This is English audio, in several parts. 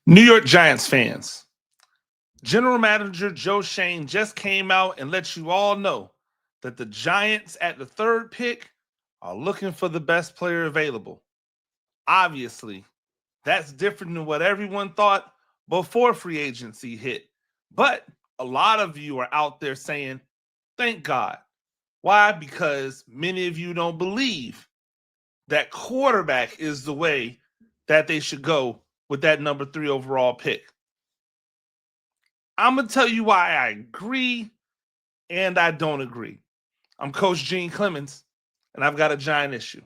New York Giants fans, General Manager Joe Shane just came out and let you all know that the Giants at the third pick are looking for the best player available. Obviously, that's different than what everyone thought before free agency hit. But a lot of you are out there saying, thank God. Why? Because many of you don't believe that quarterback is the way that they should go with that number 3 overall pick. I'm going to tell you why I agree and I don't agree. I'm Coach Gene Clemens, and I've got a giant issue.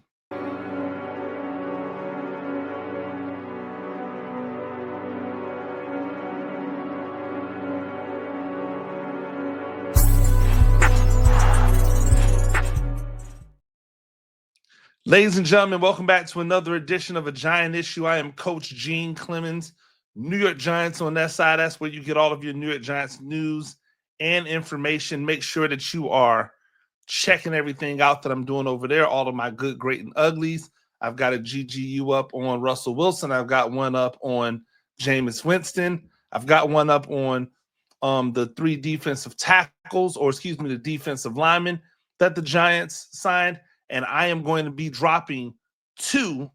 Ladies and gentlemen, welcome back to another edition of A Giant Issue. I am Coach Gene Clemens, New York Giants on that side. That's where you get all of your New York Giants news and information. Make sure that you are checking everything out that I'm doing over there, all of my good, great, and uglies. I've got a GGU up on Russell Wilson. I've got one up on Jameis Winston. I've got one up on the 3 defensive tackles, or excuse me, the defensive linemen that the Giants signed. And I am going to be dropping 2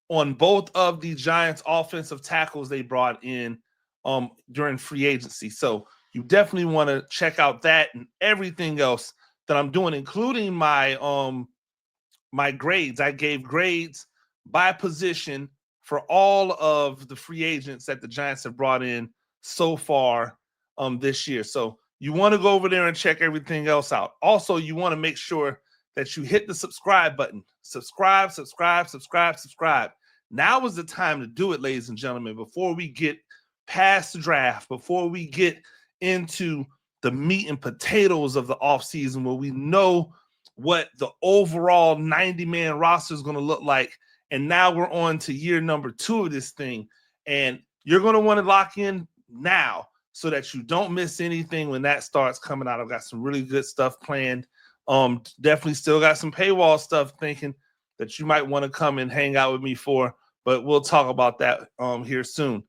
on both of the Giants offensive tackles they brought in during free agency. So you definitely want to check out that and everything else that I'm doing, including my my grades. I gave grades by position for all of the free agents that the Giants have brought in so far this year. So you want to go over there and check everything else out. Also, you want to make sure that you hit the subscribe button. Subscribe. Now is the time to do it, ladies and gentlemen, before we get past the draft, before we get into the meat and potatoes of the offseason, where we know what the overall 90-man roster is going to look like. And now we're on to year number 2 of this thing. And you're going to want to lock in now so that you don't miss anything when that starts coming out. I've got some really good stuff planned. Definitely still got some paywall stuff thinking that you might want to come and hang out with me for, but we'll talk about that here soon.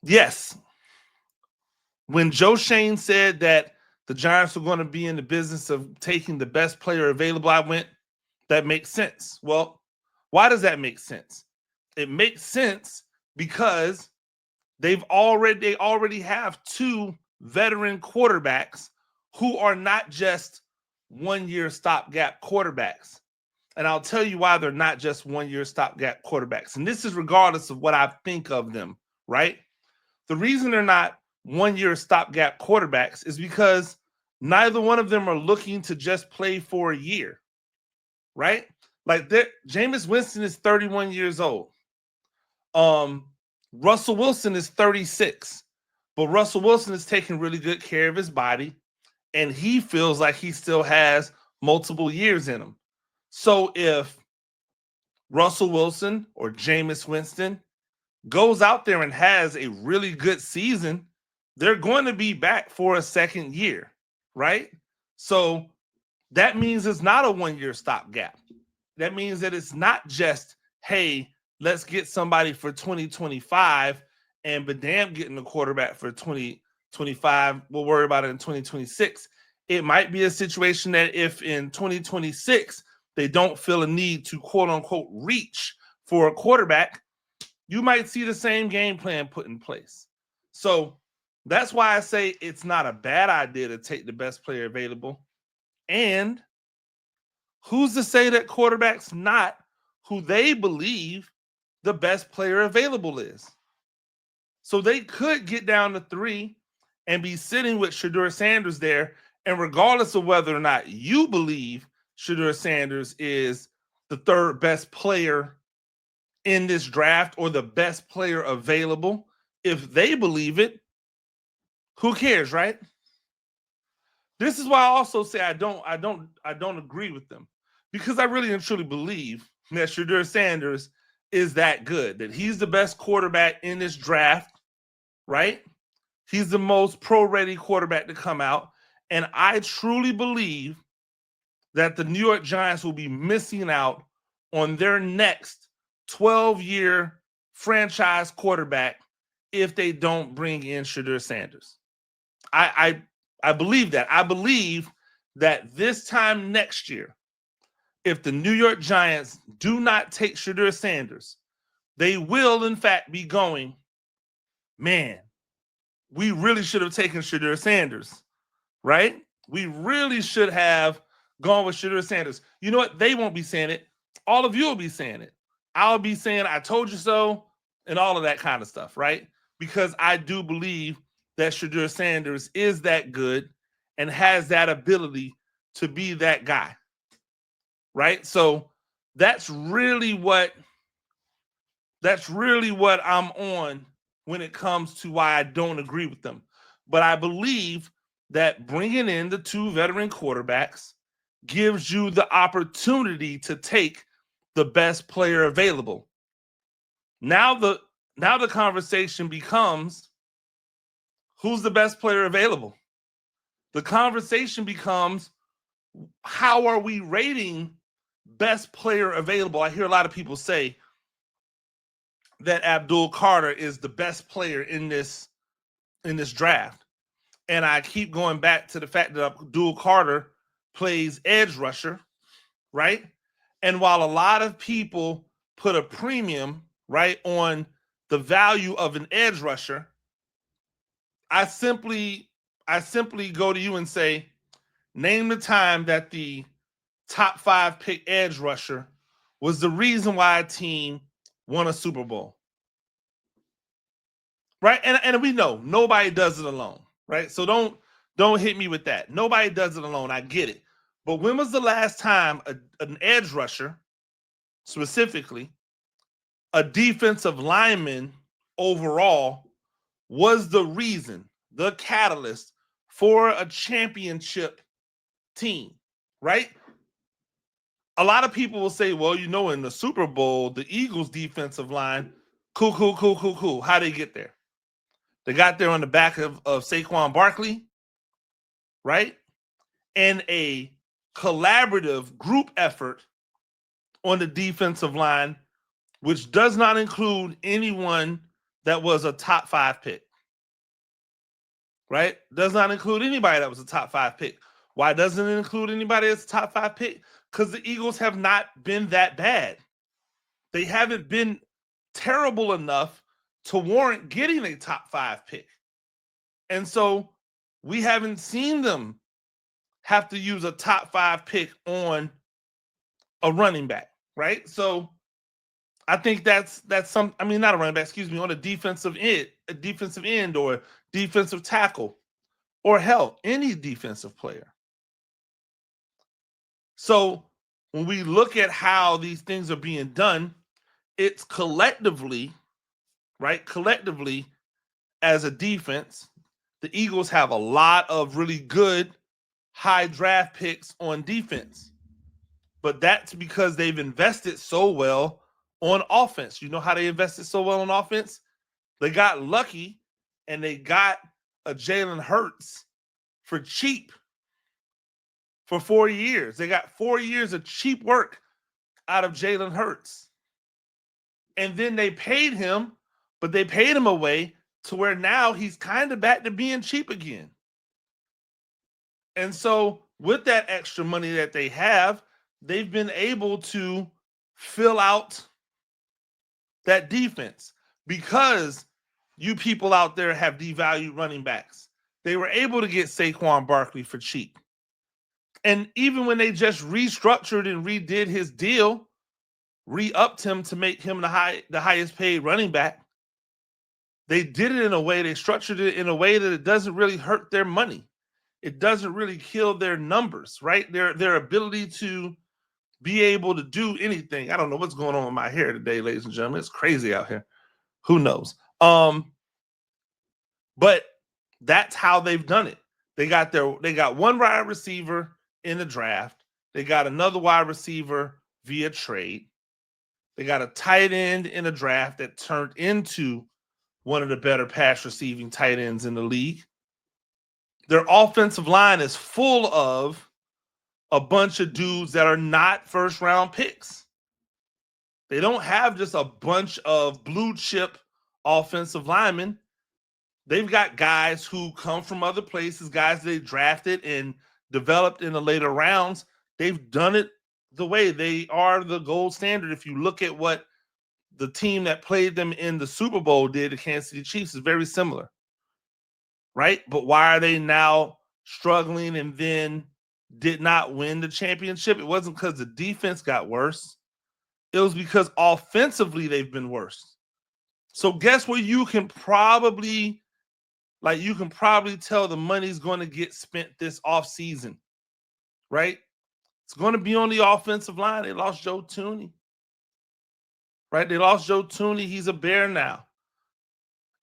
Yes, when Joe Shane said that the Giants were going to be in the business of taking the best player available, I went, that makes sense. Well, why does that make sense? It makes sense because they already have 2 veteran quarterbacks who are not just 1-year stopgap quarterbacks. And I'll tell you why they're not just 1-year stopgap quarterbacks. And this is regardless of what I think of them, right? The reason they're not 1-year stopgap quarterbacks is because neither one of them are looking to just play for a year, right? Like Jameis Winston is 31 years old. Russell Wilson is 36, but Russell Wilson is taking really good care of his body, and he feels like he still has multiple years in him. So if Russell Wilson or Jameis Winston goes out there and has a really good season, they're going to be back for a second year, right? So that means it's not a 1-year stopgap. That means that it's not just, hey, let's get somebody for 2025 and but damn getting the quarterback for 2025. We'll worry about it in 2026. It might be a situation that if in 2026 they don't feel a need to quote unquote reach for a quarterback, you might see the same game plan put in place. So that's why I say it's not a bad idea to take the best player available. And who's to say that quarterback's not who they believe the best player available is? So they could get down to 3 and be sitting with Shedeur Sanders there. And regardless of whether or not you believe Shedeur Sanders is the 3rd best player in this draft or the best player available, if they believe it, who cares, right? This is why I also say I don't agree with them, because I really and truly believe that Shedeur Sanders is that good, that he's the best quarterback in this draft, right? He's the most pro-ready quarterback to come out. And I truly believe that the New York Giants will be missing out on their next 12-year, franchise quarterback if they don't bring in Shedeur Sanders. I believe that. I believe that this time next year, if the New York Giants do not take Shedeur Sanders, they will, in fact, be going, man, we really should have taken Shedeur Sanders, right? We really should have gone with Shedeur Sanders. You know what? They won't be saying it. All of you will be saying it. I'll be saying, I told you so, and all of that kind of stuff, right? Because I do believe that Shedeur Sanders is that good and has that ability to be that guy, right? So that's really what I'm on when it comes to why I don't agree with them. But I believe that bringing in the two veteran quarterbacks gives you the opportunity to take the best player available. Now the conversation becomes, who's the best player available? The conversation becomes, how are we rating best player available? I hear a lot of people say that Abdul Carter is the best player in this draft. And I keep going back to the fact that Abdul Carter plays edge rusher, right? And while a lot of people put a premium, right, on the value of an edge rusher, I simply go to you and say, name the time that the top 5 pick edge rusher was the reason why a team won a Super Bowl. Right? And we know nobody does it alone, right? So don't hit me with that. Nobody does it alone. I get it. But when was the last time an edge rusher, specifically a defensive lineman overall, was the reason, the catalyst for a championship team, right? A lot of people will say, well, you know, in the Super Bowl, the Eagles defensive line, cool. How they get there? They got there on the back of Saquon Barkley, right? And a collaborative group effort on the defensive line, which does not include anyone that was a top 5 pick, right? Does not include anybody that was a top 5 pick. Why doesn't it include anybody that's a top 5 pick? Because the Eagles have not been that bad. They haven't been terrible enough to warrant getting a top 5 pick. And so we haven't seen them have to use a top 5 pick on a running back, right? So I think that's some, I mean, not a running back, excuse me, on a defensive end or defensive tackle, or hell, any defensive player. So when we look at how these things are being done, it's collectively, right? Collectively, as a defense, the Eagles have a lot of really good high draft picks on defense. But that's because they've invested so well on offense. You know how they invested so well on offense? They got lucky and they got a Jalen Hurts for cheap for 4 years. They got 4 years of cheap work out of Jalen Hurts. And then they paid him, but they paid him away to where now he's kind of back to being cheap again. And so with that extra money that they have, they've been able to fill out that defense because you people out there have devalued running backs. They were able to get Saquon Barkley for cheap. And even when they just restructured and redid his deal, re-upped him to make him the highest paid running back, they did it in a way, they structured it in a way that it doesn't really hurt their money. It doesn't really kill their numbers, right? Their ability to be able to do anything. I don't know what's going on with my hair today, ladies and gentlemen. It's crazy out here. Who knows? But that's how they've done it. They got one wide receiver in the draft. They got another wide receiver via trade. They got a tight end in a draft that turned into one of the better pass receiving tight ends in the league. Their offensive line is full of a bunch of dudes that are not first round picks. They don't have just a bunch of blue chip offensive linemen. They've got guys who come from other places, guys they drafted and developed in the later rounds. They've done it the way they are the gold standard. If you look at what the team that played them in the Super Bowl did, the Kansas City Chiefs, is very similar, right? But why are they now struggling and then did not win the championship? It wasn't because the defense got worse. It was because offensively they've been worse. So guess where you can probably tell the money's going to get spent this offseason, right? It's going to be on the offensive line. They lost Joe Thuney, right? They lost Joe Thuney. He's a Bear now.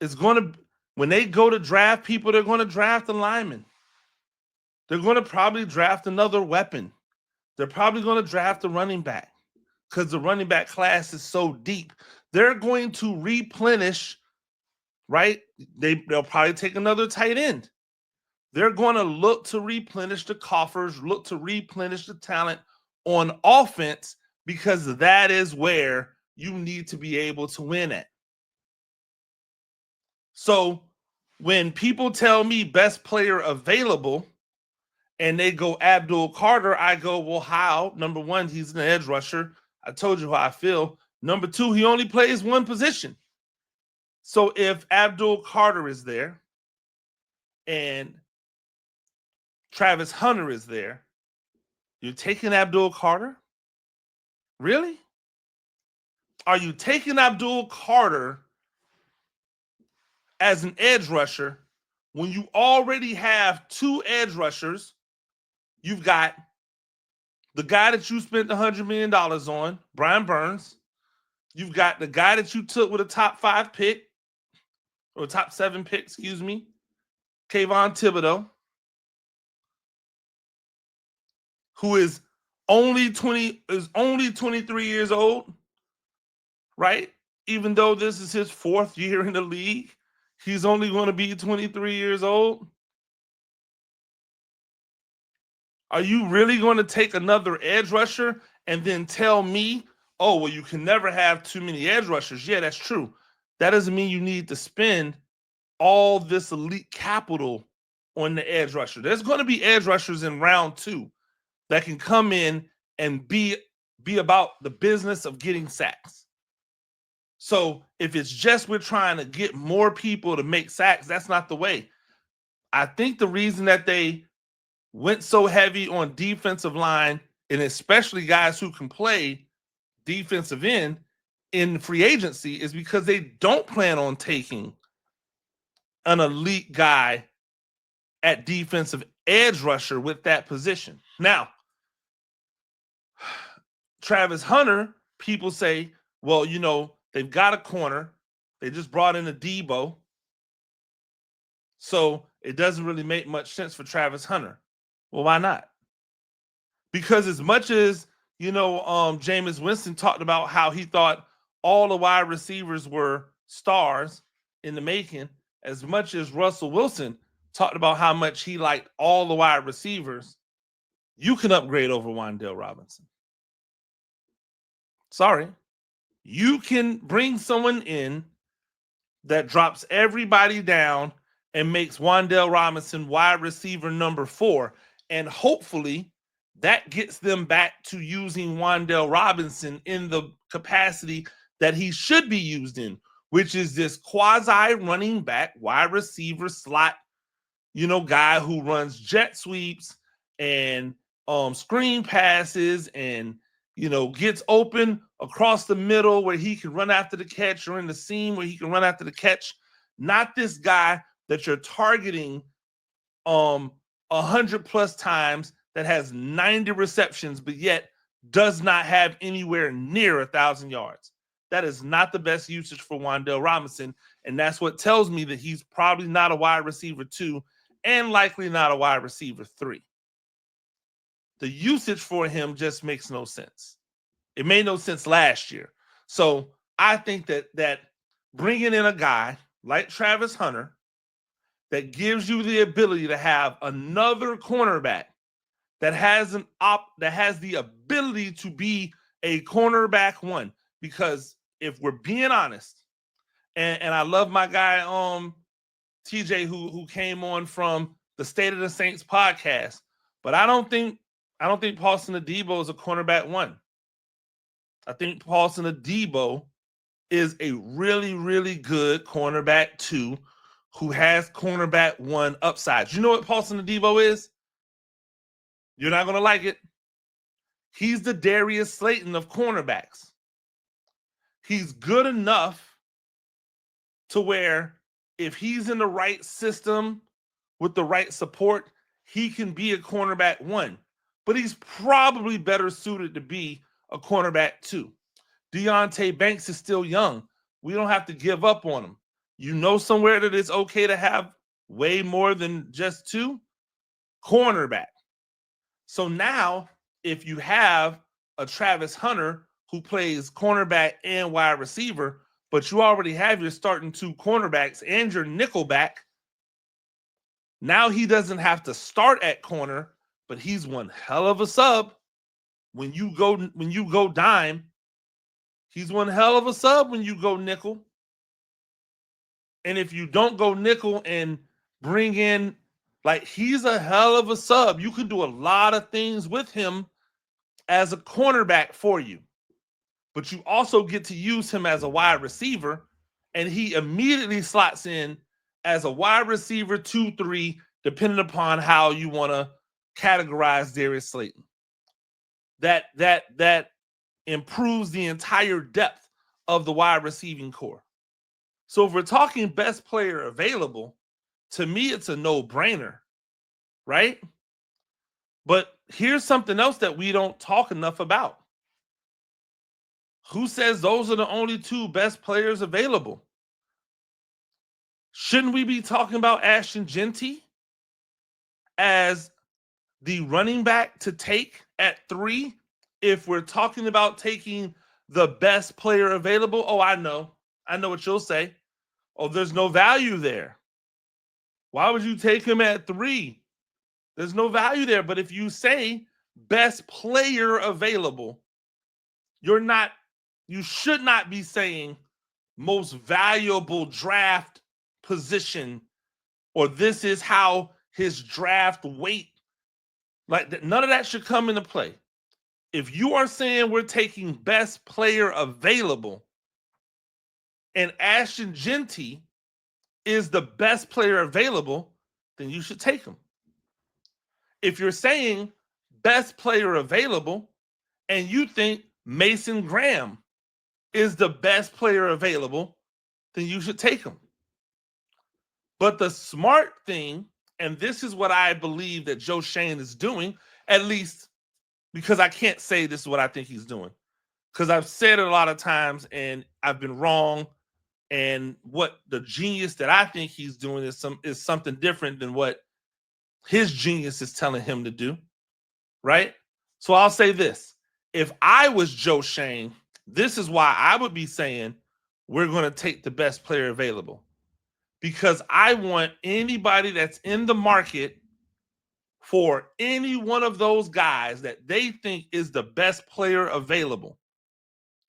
It's going to, when they go to draft people, they're going to draft a lineman. They're going to probably draft another weapon. They're probably going to draft a running back because the running back class is so deep. They're going to replenish, right? They'll probably take another tight end. They're going to look to replenish the coffers, look to replenish the talent on offense, because that is where you need to be able to win at. So when people tell me best player available and they go Abdul Carter, I go, well, how? Number one, he's an edge rusher. I told you how I feel. Number two, he only plays one position. So if Abdul Carter is there and Travis Hunter is there, you're taking Abdul Carter? Really? Are you taking Abdul Carter as an edge rusher when you already have two edge rushers? You've got the guy that you spent $100 million on, Brian Burns. You've got the guy that you took with a top 5 pick, or top 7 pick, excuse me, Kayvon Thibodeau, who is only 23 years old, right? Even though this is his 4th year in the league, he's only going to be 23 years old. Are you really going to take another edge rusher and then tell me, oh, well, you can never have too many edge rushers? Yeah, that's true. That doesn't mean you need to spend all this elite capital on the edge rusher. There's going to be edge rushers in round 2 that can come in and be about the business of getting sacks. So if it's just we're trying to get more people to make sacks, that's not the way. I think the reason that they went so heavy on defensive line, and especially guys who can play defensive end in free agency, is because they don't plan on taking an elite guy at defensive edge rusher with that position. Now, Travis Hunter, people say, well, you know, they've got a corner. They just brought in a Debo. So it doesn't really make much sense for Travis Hunter. Well, why not? Because as much as, you know, Jameis Winston talked about how he thought all the wide receivers were stars in the making, as much as Russell Wilson talked about how much he liked all the wide receivers, you can upgrade over Wan'Dale Robinson. Sorry. You can bring someone in that drops everybody down and makes Wan'Dale Robinson wide receiver number 4. And hopefully that gets them back to using Wan'Dale Robinson in the capacity that he should be used in, which is this quasi running back, wide receiver slot, you know, guy who runs jet sweeps and screen passes and, you know, gets open across the middle where he can run after the catch, or in the seam where he can run after the catch. Not this guy that you're targeting 100 plus times, that has 90 receptions, but yet does not have anywhere near 1,000 yards. That is not the best usage for Wan'Dale Robinson, and that's what tells me that he's probably not a wide receiver 2 and likely not a wide receiver 3. The usage for him just makes no sense. It made no sense last year. So I think that bringing in a guy like Travis Hunter that gives you the ability to have another cornerback that has the ability to be a cornerback 1, Because if we're being honest, and I love my guy TJ who came on from the State of the Saints podcast, but I don't think Paulson Adebo is a cornerback one. I think Paulson Adebo is a really, really good cornerback two who has cornerback one upside. You know what Paulson Adebo is? You're not going to like it. He's the Darius Slayton of cornerbacks. He's good enough to where if he's in the right system with the right support, he can be a cornerback one. But he's probably better suited to be a cornerback two. Deonte Banks is still young. We don't have to give up on him. You know somewhere that it's okay to have way more than just two? Cornerback. So now, if you have a Travis Hunter who plays cornerback and wide receiver, but you already have your starting two cornerbacks and your nickelback, now he doesn't have to start at corner, but he's one hell of a sub. When you go dime, he's one hell of a sub when you go nickel. And if you don't go nickel and bring in, like, he's a hell of a sub. You can do a lot of things with him as a cornerback for you. But you also get to use him as a wide receiver, and he immediately slots in as a wide receiver 2-3, depending upon how you want to categorize Darius Slayton. That improves the entire depth of the wide receiving core. So if we're talking best player available, to me, it's a no-brainer, right? But here's something else that we don't talk enough about. Who says those are the only two best players available? Shouldn't we be talking about Ashton Jeanty as the running back to take at 3 if we're talking about taking the best player available? Oh, I know what you'll say. Oh, there's no value there. Why would you take him at 3? There's no value there. But if you say best player available, you should not be saying most valuable draft position, or this is how his draft weight, like, none of that should come into play. If you are saying we're taking best player available and Ashton Jeanty is the best player available, then you should take him. If you're saying best player available and you think Mason Graham is the best player available, then you should take him. But the smart thing, and this is what I believe that Joe Schoen is doing, at least because I can't say this is what I think he's doing, because I've said it a lot of times and I've been wrong. And what the genius that I think he's doing is something different than what his genius is telling him to do, right? So I'll say this. If I was Joe Schoen, this is why I would be saying we're going to take the best player available. Because I want anybody that's in the market for any one of those guys that they think is the best player available,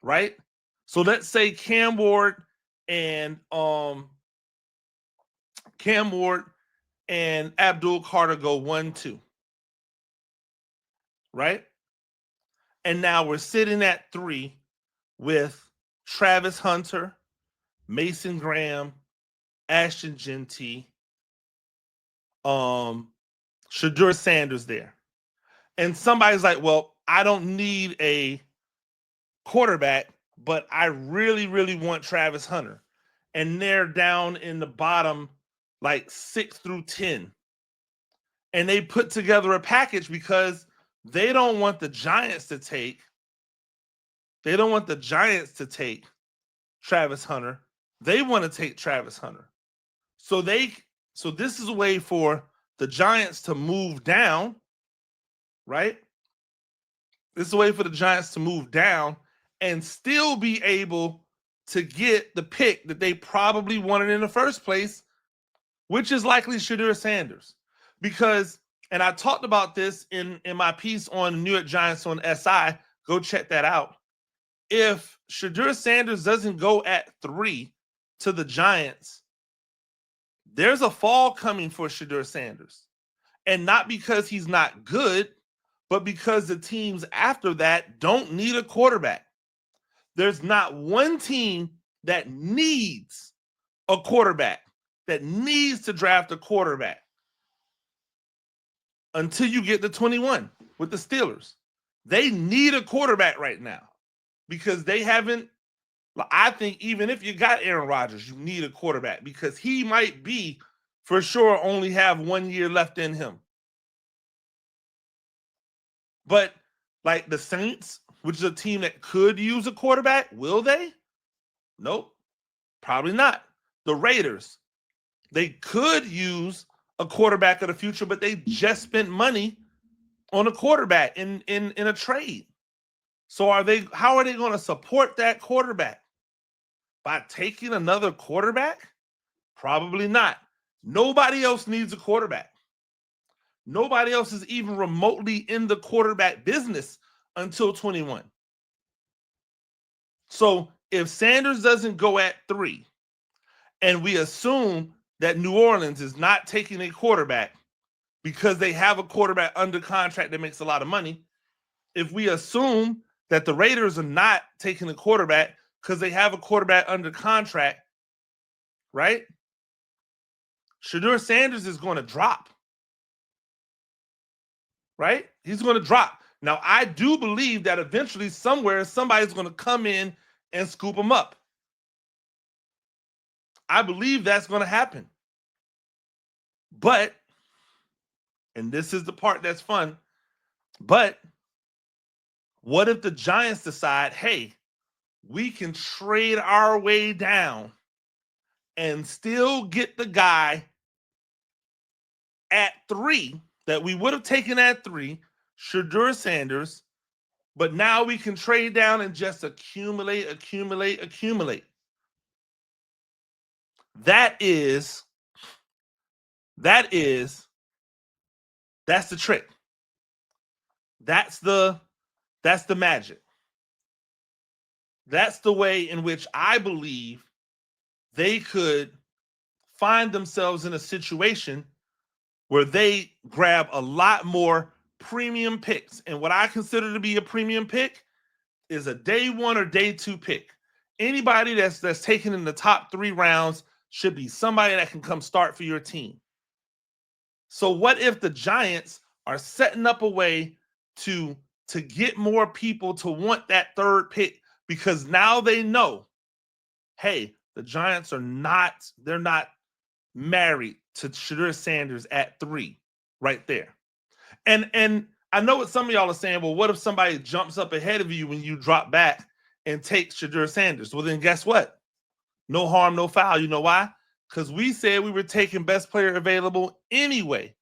right? So let's say Cam Ward and Abdul Carter go 1-2, right? And now we're sitting at 3 with Travis Hunter, Mason Graham, Ashton Jeanty, Shedeur Sanders there. And somebody's like, well, I don't need a quarterback, but I really, really want Travis Hunter. And they're down in the bottom, like 6 through 10. And they put together a package because they don't want the Giants to take Travis Hunter. They want to take Travis Hunter. So this is a way for the Giants to move down, right? This is a way for the Giants to move down and still be able to get the pick that they probably wanted in the first place, which is likely Shedeur Sanders. Because, and I talked about this in my piece on New York Giants on SI, go check that out. if Shedeur Sanders doesn't go at 3 to the Giants, there's a fall coming for Shedeur Sanders. And not because he's not good, but because the teams after that don't need a quarterback. There's not one team that needs a quarterback, that needs to draft a quarterback until you get to 21 with the Steelers. They need a quarterback right now because they haven't. I think even if you got Aaron Rodgers, you need a quarterback because he might be for sure only have 1 year left in him. But like the Saints, which is a team that could use a quarterback, will they? Nope, probably not. The Raiders, they could use a quarterback of the future, but they just spent money on a quarterback in a trade. So how are they going to support that quarterback? By taking another quarterback? Probably not. Nobody else needs a quarterback. Nobody else is even remotely in the quarterback business until 21. So if Sanders doesn't go at 3, and we assume that New Orleans is not taking a quarterback because they have a quarterback under contract that makes a lot of money, if we assume that the Raiders are not taking a quarterback because they have a quarterback under contract, right? Shedeur Sanders is going to drop. Right? He's going to drop. Now, I do believe that eventually somewhere somebody's going to come in and scoop him up. I believe that's going to happen. But, and this is the part that's fun, but what if the Giants decide, hey, we can trade our way down and still get the guy at 3 that we would have taken at 3, Shedeur Sanders, but now we can trade down and just accumulate. That's the trick. That's the magic. That's the way in which I believe they could find themselves in a situation where they grab a lot more premium picks. And what I consider to be a premium pick is a day 1 or day 2 pick. Anybody that's taken in the top 3 rounds should be somebody that can come start for your team. So what if the Giants are setting up a way to get more people to want that 3rd pick because now they know, hey, the Giants they're not married to Shedeur Sanders at 3 right there. And I know what some of y'all are saying, well, what if somebody jumps up ahead of you when you drop back and takes Shedeur Sanders? Well, then guess what? No harm, no foul. You know why? Because we said we were taking best player available anyway.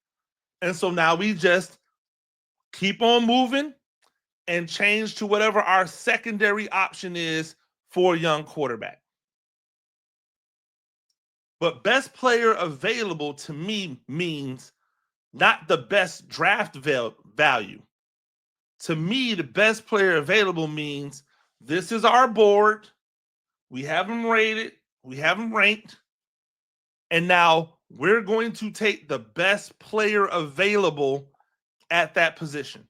And so now we just keep on moving and change to whatever our secondary option is for a young quarterback. But best player available to me means not the best draft value. To me, the best player available means this is our board. We have them rated. We have them ranked. And now we're going to take the best player available at that position.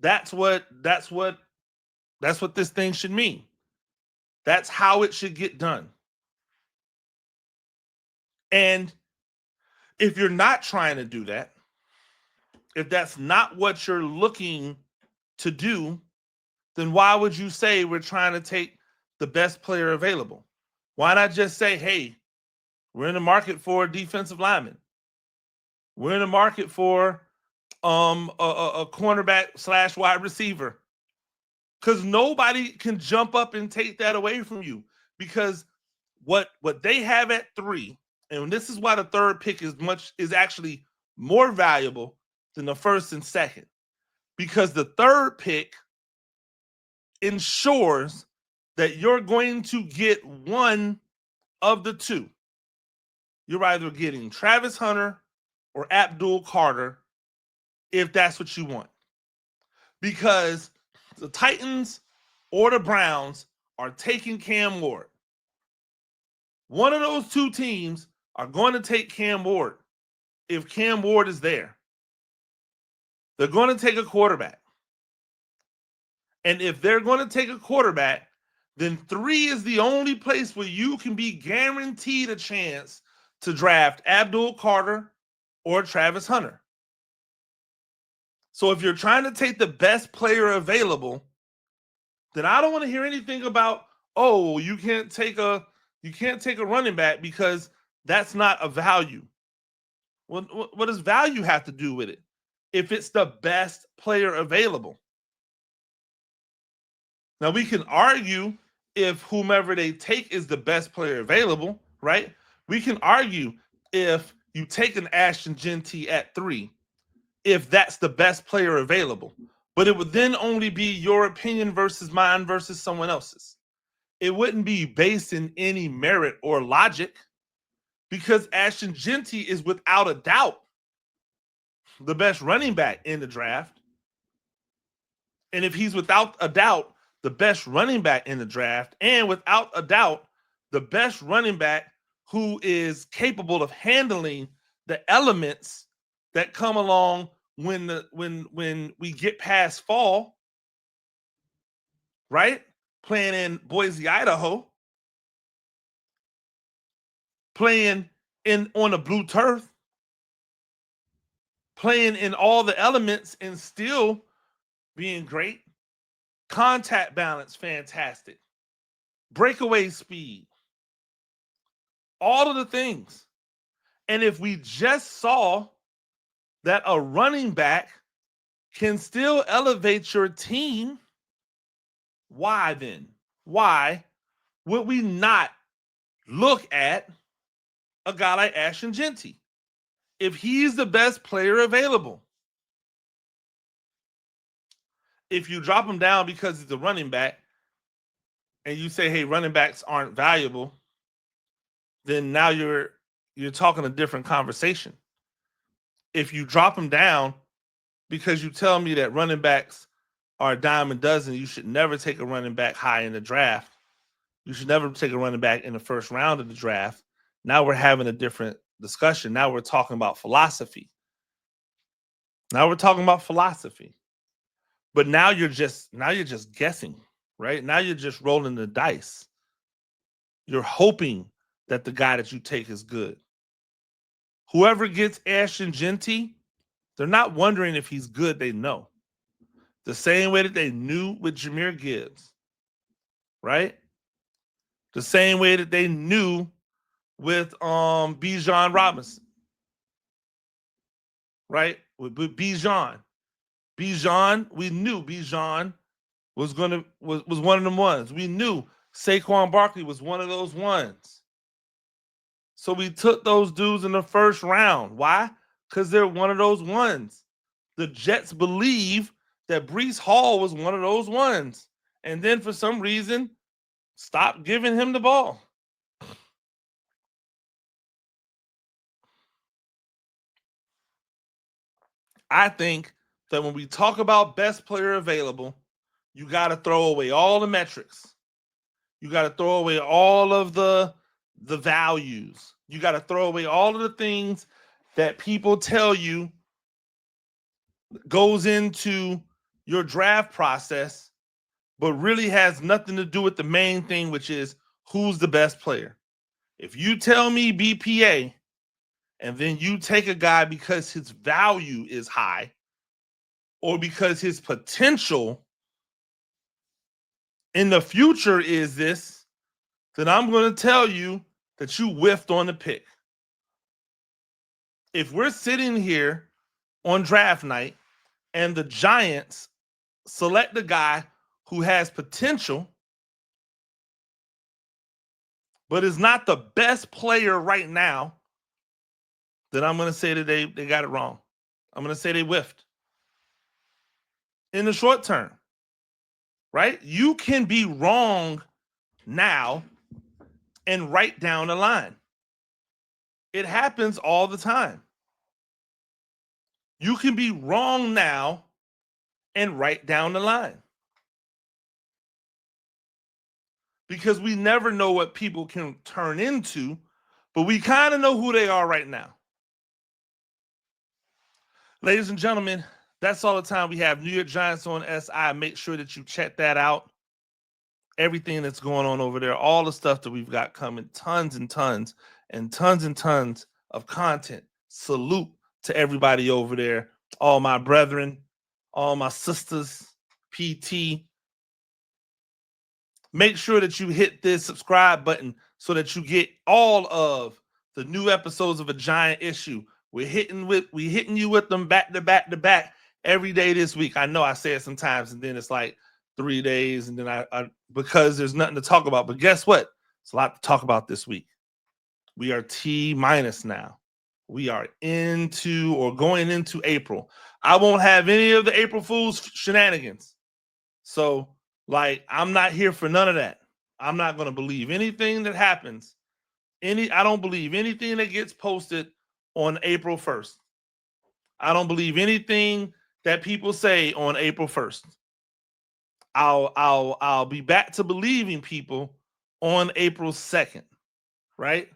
That's what this thing should mean. That's how it should get done. And if you're not trying to do that, if that's not what you're looking to do, then why would you say we're trying to take the best player available? Why not just say, hey, we're in the market for a defensive lineman. We're in the market for a cornerback / wide receiver. Because nobody can jump up and take that away from you. Because what they have at 3, and this is why the 3rd pick is actually more valuable than the 1st and 2nd. Because the 3rd pick ensures that you're going to get one of the 2. You're either getting Travis Hunter or Abdul Carter if that's what you want. Because the Titans or the Browns are taking Cam Ward. One of those two teams are going to take Cam Ward if Cam Ward is there. They're going to take a quarterback. And if they're going to take a quarterback, then 3 is the only place where you can be guaranteed a chance to draft Abdul Carter or Travis Hunter. So if you're trying to take the best player available, then I don't want to hear anything about, oh, you can't take a running back because that's not a value. What does value have to do with it? If it's the best player available. Now we can argue if whomever they take is the best player available, right? We can argue if you take an Ashton Jeanty at 3, if that's the best player available. But it would then only be your opinion versus mine versus someone else's. It wouldn't be based in any merit or logic because Ashton Jeanty is without a doubt the best running back in the draft. And if he's without a doubt the best running back in the draft, and without a doubt the best running back who is capable of handling the elements that come along when we get past fall, right? Playing in Boise, Idaho, playing on a blue turf, playing in all the elements and still being great. Contact balance, fantastic. Breakaway speed. All of the things. And if we just saw that a running back can still elevate your team, why then? Why would we not look at a guy like Ashton Jeanty if he's the best player available? If you drop him down because he's a running back and you say, hey, running backs aren't valuable, then now you're talking a different conversation. If you drop him down because you tell me that running backs are a dime a dozen, you should never take a running back high in the draft. You should never take a running back in the first round of the draft. Now we're having a different discussion. Now we're talking about philosophy. But now you're just guessing, right? Now you're just rolling the dice. You're hoping that the guy that you take is good. Whoever gets Ashton Jeanty, they're not wondering if he's good, they know. The same way that they knew with Jahmyr Gibbs, right? The same way that they knew with Bijan Robinson, right? With Bijan. Bijan, we knew Bijan was one of them ones. We knew Saquon Barkley was one of those ones. So we took those dudes in the first round. Why? Because they're one of those ones. The Jets believe that Breece Hall was one of those ones. And then for some reason, stopped giving him the ball. I think that when we talk about best player available, you got to throw away all the metrics. You got to throw away all of the values. You got to throw away all of the things that people tell you goes into your draft process, but really has nothing to do with the main thing, which is who's the best player. If you tell me BPA, and then you take a guy because his value is high or because his potential in the future is this, then I'm going to tell you that you whiffed on the pick. If we're sitting here on draft night and the Giants select a guy who has potential but is not the best player right now, then I'm going to say that they got it wrong. I'm going to say they whiffed. In the short term, right? You can be wrong now and right down the line. It happens all the time. You can be wrong now and right down the line. because we never know what people can turn into, but we kind of know who they are right now. Ladies and gentlemen, that's all the time we have. New York Giants on SI. Make sure that you check that out. Everything that's going on over there, all the stuff that we've got coming, tons and tons and tons and tons of content. Salute to everybody over there, all my brethren, all my sisters, PT. Make sure that you hit this subscribe button so that you get all of the new episodes of A Giant Issue. We're hitting you with them back to back to back every day this week. I know I say it sometimes, and then it's like 3 days, and then I because there's nothing to talk about. But guess what? It's a lot to talk about this week. We are T- now. We are into or going into April. I won't have any of the April Fool's shenanigans. So, like, I'm not here for none of that. I'm not going to believe anything that happens. I don't believe anything that gets posted on April 1st. I don't believe anything that people say on April 1st. I'll be back to believing people on April 2nd, right?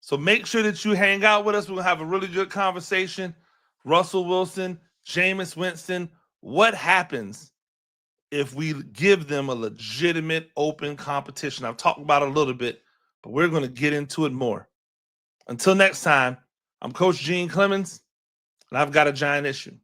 So make sure that you hang out with us. We'll have a really good conversation. Russell Wilson, Jameis Winston, what happens if we give them a legitimate open competition? I've talked about it a little bit, but we're going to get into it more. Until next time, I'm Coach Gene Clemens, and I've got a giant issue.